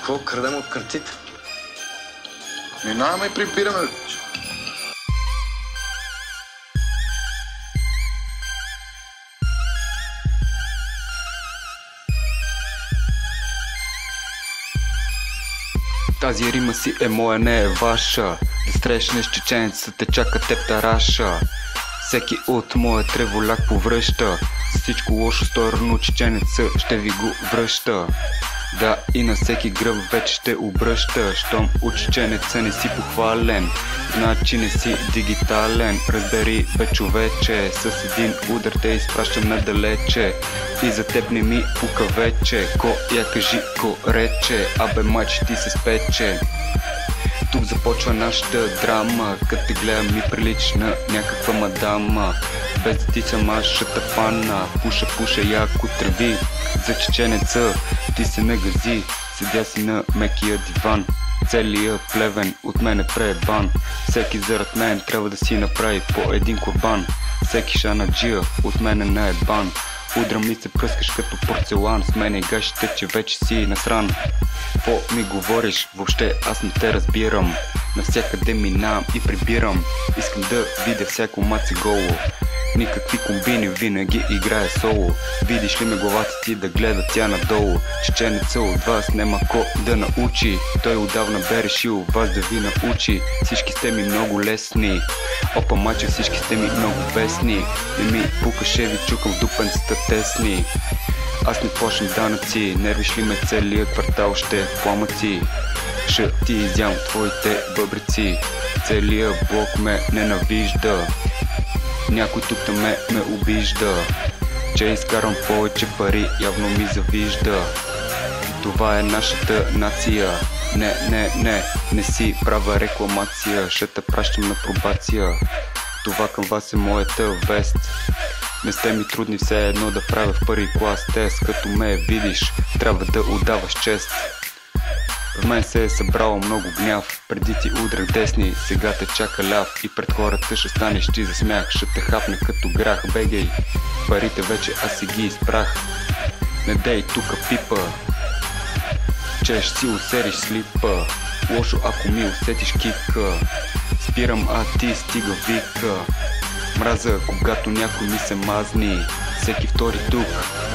Какво крадем от картите? Минаваме и прибираме. Тази рима си е моя, не е ваша. Да срещнеш чеченеца, те чака теб тараша. Всеки от моя треволяк повръща. За всичко лошо стойно чеченеца ще ви го връща. Да, и на всеки гръб вече ще обръща. Щом от чеченеца не си похвален, значи не си дигитален. Разбери, бе човече, с един удар те изпращам надалече. И за теб не ми пука вече. Ко я кажи, ко рече, абе мачи ти се спече. Тук започва нашата драма, като те гледам ми прилича на някаква мадама. Без да ти съм аз шатафана, пуша яко треви. За чеченеца ти се нагази, седя си на мекия диван. Целия плевен от мен е преебан. Всеки зарад мен трябва да си направи по един курбан. Всеки шанаджия от мен е наебан. Удра ми се пръскаш като порцелан. С мене гашите, че вече си насран. Какво ми говориш? Въобще аз не те разбирам. Навсякъде минавам и прибирам. Искам да видя всяко маце голо. Никакви комбини, винаги играе соло. Видиш ли ме главата ти да гледа тя надолу? Чеченеца от вас нема ко да научи. Той отдавна бе решил вас да ви научи. Всички сте ми много лесни. Опа мача, всички сте ми много бесни. Не ми пукаше ви чукам в дупенцата тесни. Аз не плащам данъци, нервиш ли ме целия квартал ще пламъци. Ще ти изям твоите бъбрици. Целият блок ме ненавижда. Някой тук ме обижда, че изкарвам повече пари, явно ми завижда. Това е нашата нация. Не си права рекламация. Ще те пращам на пробация. Това към вас е моята вест. Не сте ми трудни, все едно да правя в първи клас тест. Като ме видиш, трябва да отдаваш чест. В мен се е събрало много гняв. Преди ти удрах десни, сега те чака ляв. И пред хората ще станеш ти за смях. Ще те хапне като грах, бегай. Парите вече аз си ги изпрах. Не дей тука пипа, че ще си усериш слипа. Лошо ако ми усетиш кика. Спирам, а ти стига вика. Мраза когато някой ми се мазни. Всеки втори тук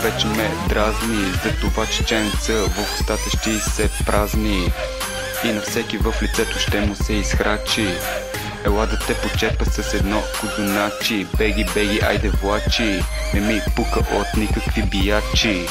вече ме дразни. За това чеченеца в устата ще се празни. И на всеки в лицето ще му се изхрачи. Ела да те почерпа с едно козуначи. Беги, айде влачи. Не ми пука от никакви биячи.